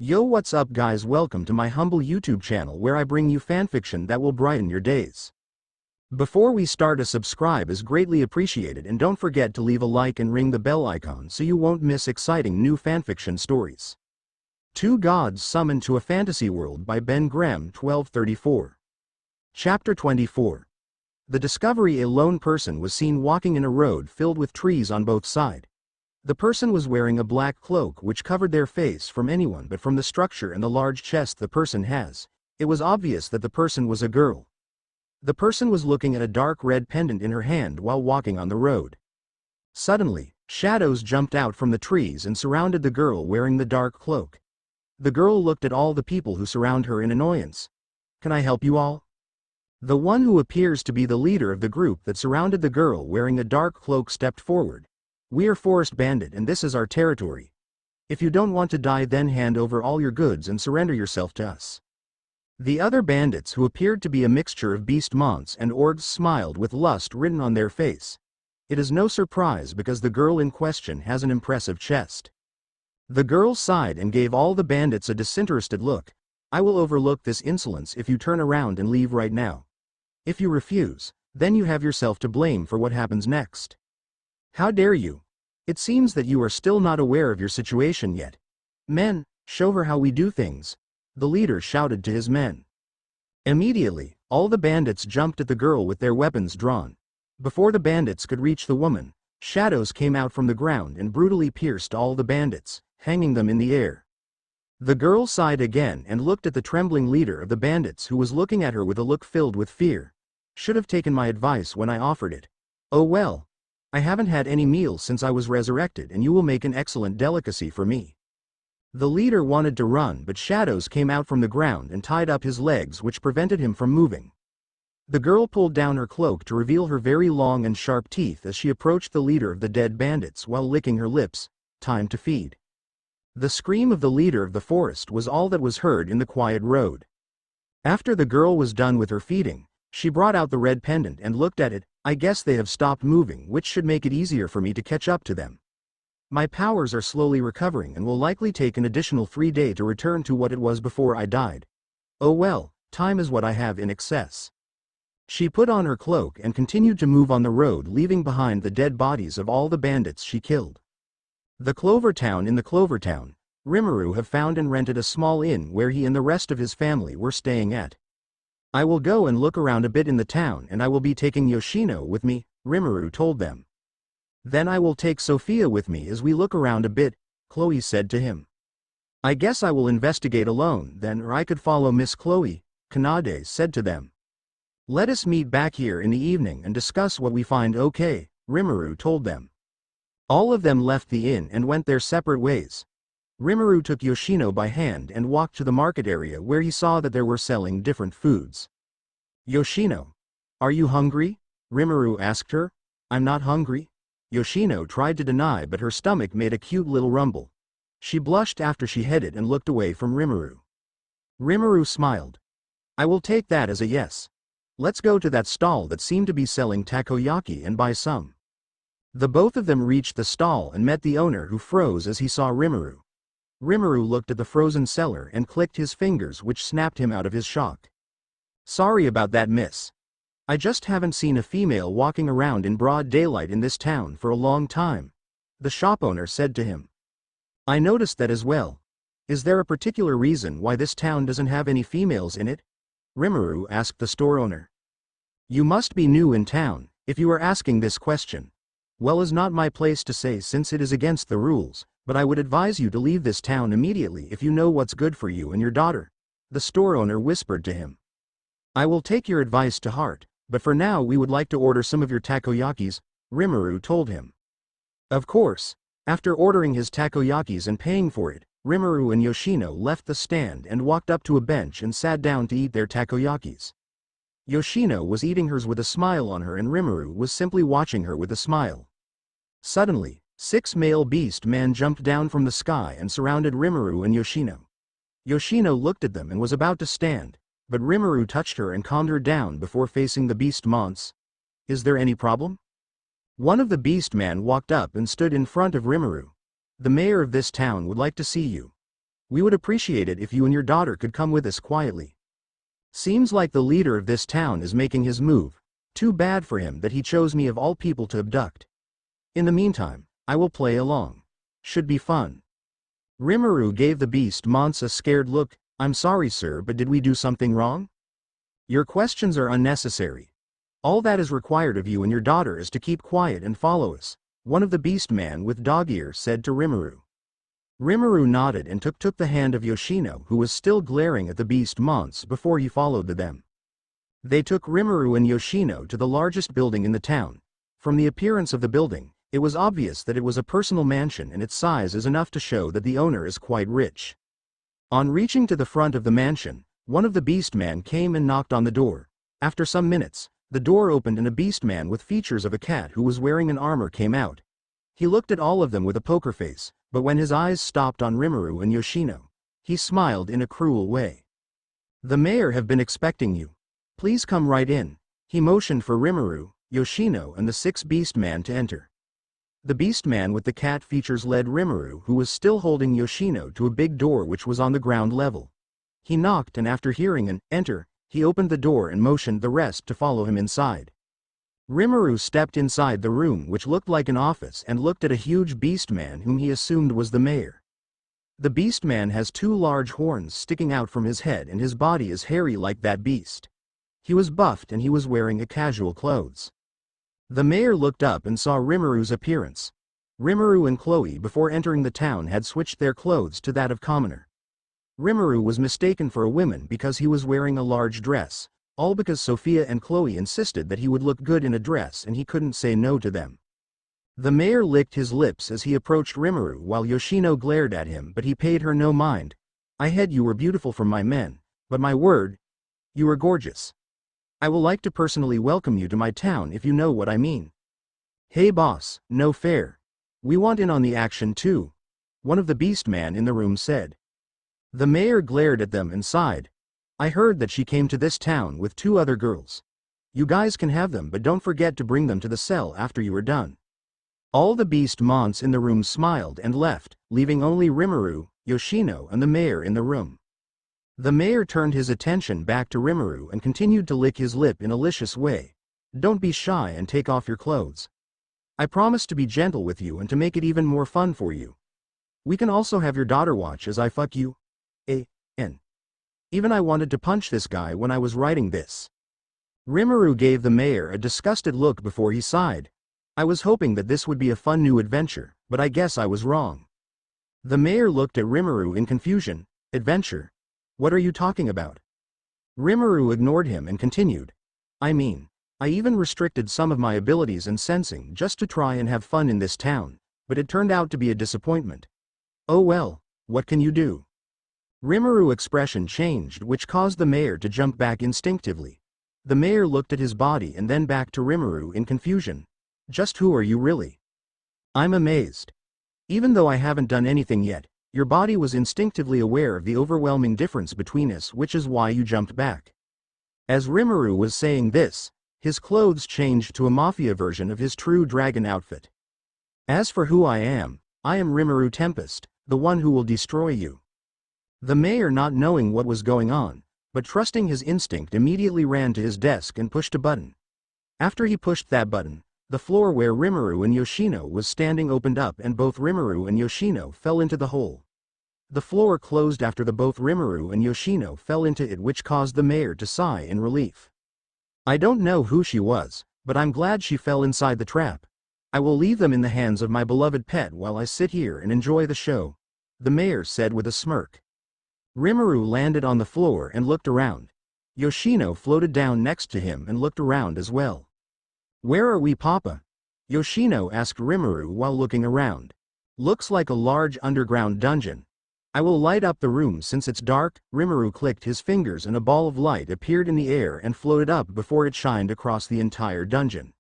Yo, what's up guys, welcome to my humble YouTube channel where I bring you fanfiction that will brighten your days. Before we start, a subscribe is greatly appreciated, and don't forget to leave a like and ring the bell icon so you won't miss exciting new fanfiction stories. Two Gods Summoned to a Fantasy World by BenGrem1234. Chapter 24. The discovery: a lone person was seen walking in a road filled with trees on both sides. The person was wearing a black cloak which covered their face from anyone, but from the structure and the large chest the person has, it was obvious that the person was a girl. The person was looking at a dark red pendant in her hand while walking on the road. Suddenly, shadows jumped out from the trees and surrounded the girl wearing the dark cloak. The girl looked at all the people who surround her in annoyance. "Can I help you all?" The one who appears to be the leader of the group that surrounded the girl wearing a dark cloak stepped forward. "We are Forest Bandit and this is our territory. If you don't want to die, then hand over all your goods and surrender yourself to us." The other bandits, who appeared to be a mixture of beast monks and orcs, smiled with lust written on their face. It is no surprise because the girl in question has an impressive chest. The girl sighed and gave all the bandits a disinterested look. "I will overlook this insolence if you turn around and leave right now. If you refuse, then you have yourself to blame for what happens next. How dare you? It seems that you are still not aware of your situation yet. Men, show her how we do things," the leader shouted to his men. Immediately, all the bandits jumped at the girl with their weapons drawn. Before the bandits could reach the woman, shadows came out from the ground and brutally pierced all the bandits, hanging them in the air. The girl sighed again and looked at the trembling leader of the bandits, who was looking at her with a look filled with fear. "Should have taken my advice when I offered it. Oh well. I haven't had any meals since I was resurrected, and you will make an excellent delicacy for me." The leader wanted to run, but shadows came out from the ground and tied up his legs, which prevented him from moving. The girl pulled down her cloak to reveal her very long and sharp teeth as she approached the leader of the dead bandits while licking her lips. Time to feed. The scream of the leader of the forest was all that was heard in the quiet road. After the girl was done with her feeding, she brought out the red pendant and looked at it. "I guess they have stopped moving, which should make it easier for me to catch up to them. My powers are slowly recovering and will likely take an additional 3 days to return to what it was before I died. Oh well, time is what I have in excess." She put on her cloak and continued to move on the road, leaving behind the dead bodies of all the bandits she killed. The Clover Town. In the Clover Town, Rimuru have found and rented a small inn where he and the rest of his family were staying at. "I will go and look around a bit in the town, and I will be taking Yoshino with me," Rimuru told them. "Then I will take Sophia with me as we look around a bit," Chloe said to him. "I guess I will investigate alone then, or I could follow Miss Chloe," Kanade said to them. "Let us meet back here in the evening and discuss what we find." "Okay," Rimuru told them. All of them left the inn and went their separate ways. Rimuru took Yoshino by hand and walked to the market area where he saw that there were selling different foods. "Yoshino, are you hungry?" Rimuru asked her. "I'm not hungry." Yoshino tried to deny, but her stomach made a cute little rumble. She blushed after she headed and looked away from Rimuru. Rimuru smiled. "I will take that as a yes. Let's go to that stall that seemed to be selling takoyaki and buy some." The both of them reached the stall and met the owner, who froze as he saw Rimuru. Rimuru looked at the frozen seller and clicked his fingers, which snapped him out of his shock. "Sorry about that, miss. I just haven't seen a female walking around in broad daylight in this town for a long time," the shop owner said to him. "I noticed that as well. Is there a particular reason why this town doesn't have any females in it?" Rimuru asked the store owner. "You must be new in town, if you are asking this question. Well, is not my place to say, since it is against the rules, but I would advise you to leave this town immediately if you know what's good for you and your daughter," the store owner whispered to him. "I will take your advice to heart, but for now we would like to order some of your takoyakis," Rimuru told him. Of course, after ordering his takoyakis and paying for it, Rimuru and Yoshino left the stand and walked up to a bench and sat down to eat their takoyakis. Yoshino was eating hers with a smile on her, and Rimuru was simply watching her with a smile. Suddenly, 6 male beast men jumped down from the sky and surrounded Rimuru and Yoshino. Yoshino looked at them and was about to stand, but Rimuru touched her and calmed her down before facing the beast monks. "Is there any problem?" One of the beast men walked up and stood in front of Rimuru. "The mayor of this town would like to see you." We would appreciate it if you and your daughter could come with us quietly. Seems like the leader of this town is making his move. Too bad for him that he chose me of all people to abduct. In the meantime, I will play along. Should be fun." Rimuru gave the beast Mons a scared look. "I'm sorry sir, but did we do something wrong? Your questions are unnecessary. All that is required of you and your daughter is to keep quiet and follow us," one of the beast man with dog ear said to Rimuru. Rimuru nodded and took the hand of Yoshino, who was still glaring at the beast Mons, before he followed them. They took Rimuru and Yoshino to the largest building in the town. From the appearance of the building, it was obvious that it was a personal mansion, and its size is enough to show that the owner is quite rich. On reaching to the front of the mansion, one of the beastmen came and knocked on the door. After some minutes, the door opened and a beastman with features of a cat who was wearing an armor came out. He looked at all of them with a poker face, but when his eyes stopped on Rimuru and Yoshino, he smiled in a cruel way. "The mayor have been expecting you. Please come right in." He motioned for Rimuru, Yoshino and the 6 beastmen to enter. The beastman with the cat features led Rimuru, who was still holding Yoshino, to a big door which was on the ground level. He knocked, and after hearing an "enter," he opened the door and motioned the rest to follow him inside. Rimuru stepped inside the room, which looked like an office, and looked at a huge beastman whom he assumed was the mayor. The beastman has 2 large horns sticking out from his head, and his body is hairy like that beast. He was buffed and he was wearing a casual clothes. The mayor looked up and saw Rimuru's appearance. Rimuru and Chloe before entering the town had switched their clothes to that of commoner. Rimuru was mistaken for a woman because he was wearing a large dress, all because Sophia and Chloe insisted that he would look good in a dress and he couldn't say no to them. The mayor licked his lips as he approached Rimuru while Yoshino glared at him, but he paid her no mind. "I had you were beautiful for my men, but my word, you are gorgeous. I will like to personally welcome you to my town if you know what I mean." "Hey boss, no fair. We want in on the action too," one of the beastmen in the room said. The mayor glared at them and sighed. "I heard that she came to this town with 2 other girls. You guys can have them, but don't forget to bring them to the cell after you are done." All the beast monks in the room smiled and left, leaving only Rimuru, Yoshino and the mayor in the room. The mayor turned his attention back to Rimuru and continued to lick his lip in a licious way. "Don't be shy and take off your clothes. I promise to be gentle with you and to make it even more fun for you. We can also have your daughter watch as I fuck you. Even I wanted to punch this guy when I was writing this." Rimuru gave the mayor a disgusted look before he sighed. "I was hoping that this would be a fun new adventure, but I guess I was wrong." The mayor looked at Rimuru in confusion. "Adventure? What are you talking about?" Rimuru ignored him and continued. I even restricted some of my abilities and sensing just to try and have fun in this town, but it turned out to be a disappointment. Oh well, what can you do?" Rimuru's expression changed, which caused the mayor to jump back instinctively. The mayor looked at his body and then back to Rimuru in confusion. "Just who are you really? I'm amazed. Even though I haven't done anything yet, your body was instinctively aware of the overwhelming difference between us, which is why you jumped back." As Rimuru was saying this, his clothes changed to a mafia version of his true dragon outfit. "As for who I am Rimuru Tempest, the one who will destroy you." The mayor, not knowing what was going on, but trusting his instinct, immediately ran to his desk and pushed a button. After he pushed that button, the floor where Rimuru and Yoshino was standing opened up and both Rimuru and Yoshino fell into the hole. The floor closed after both Rimuru and Yoshino fell into it, which caused the mayor to sigh in relief. "I don't know who she was, but I'm glad she fell inside the trap. I will leave them in the hands of my beloved pet while I sit here and enjoy the show," the mayor said with a smirk. Rimuru landed on the floor and looked around. Yoshino floated down next to him and looked around as well. "Where are we, Papa?" Yoshino asked Rimuru while looking around. "Looks like a large underground dungeon. I will light up the room since it's dark." Rimuru clicked his fingers and a ball of light appeared in the air and floated up before it shined across the entire dungeon.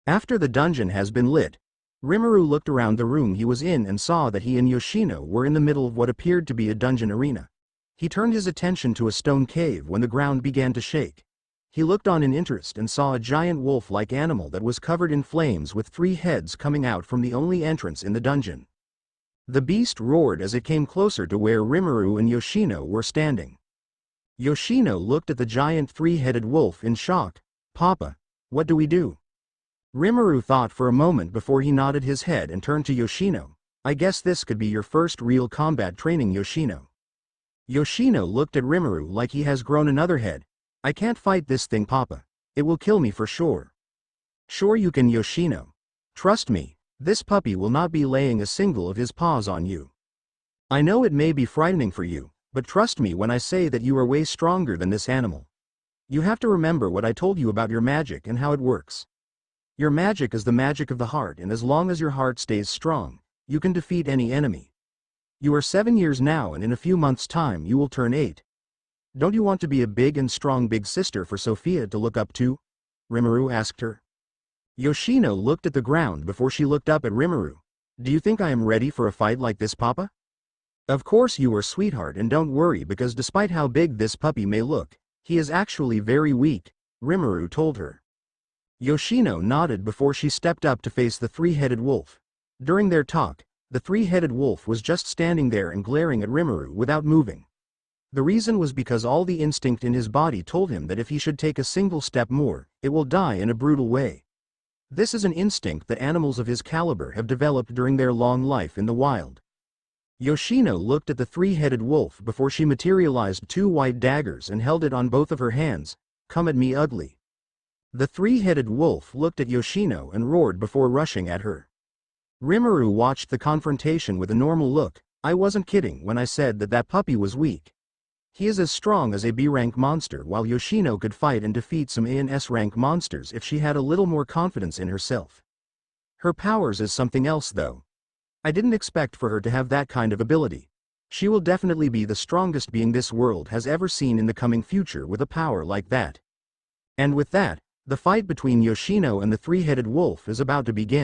After the dungeon has been lit, Rimuru looked around the room he was in and saw that he and Yoshino were in the middle of what appeared to be a dungeon arena. He turned his attention to a stone cave when the ground began to shake. He looked on in interest and saw a giant wolf-like animal that was covered in flames with 3 heads coming out from the only entrance in the dungeon. The beast roared as it came closer to where Rimuru and Yoshino were standing. Yoshino looked at the giant three-headed wolf in shock. "Papa, what do we do?" Rimuru thought for a moment before he nodded his head and turned to Yoshino. "I guess this could be your first real combat training, Yoshino." Yoshino looked at Rimuru like he has grown another head. "I can't fight this thing, Papa. It will kill me for sure." "Sure you can, Yoshino. Trust me, this puppy will not be laying a single of his paws on you. I know it may be frightening for you, but trust me when I say that you are way stronger than this animal. You have to remember what I told you about your magic and how it works. Your magic is the magic of the heart, and as long as your heart stays strong, you can defeat any enemy. You are 7 years now, and in a few months' time you will turn 8. Don't you want to be a big and strong big sister for Sophia to look up to?" Rimuru asked her. Yoshino looked at the ground before she looked up at Rimuru. "Do you think I am ready for a fight like this, Papa?" "Of course you are, sweetheart, and don't worry because despite how big this puppy may look, he is actually very weak," Rimuru told her. Yoshino nodded before she stepped up to face the three-headed wolf. During their talk, the three-headed wolf was just standing there and glaring at Rimuru without moving. The reason was because all the instinct in his body told him that if he should take a single step more, it will die in a brutal way. This is an instinct that animals of his caliber have developed during their long life in the wild. Yoshino looked at the three-headed wolf before she materialized 2 white daggers and held it on both of her hands. "Come at me, ugly." The three-headed wolf looked at Yoshino and roared before rushing at her. Rimuru watched the confrontation with a normal look. "I wasn't kidding when I said that that puppy was weak. He is as strong as a B-rank monster, while Yoshino could fight and defeat some A and S-rank monsters if she had a little more confidence in herself. Her powers is something else though. I didn't expect for her to have that kind of ability. She will definitely be the strongest being this world has ever seen in the coming future with a power like that." And with that, the fight between Yoshino and the three-headed wolf is about to begin.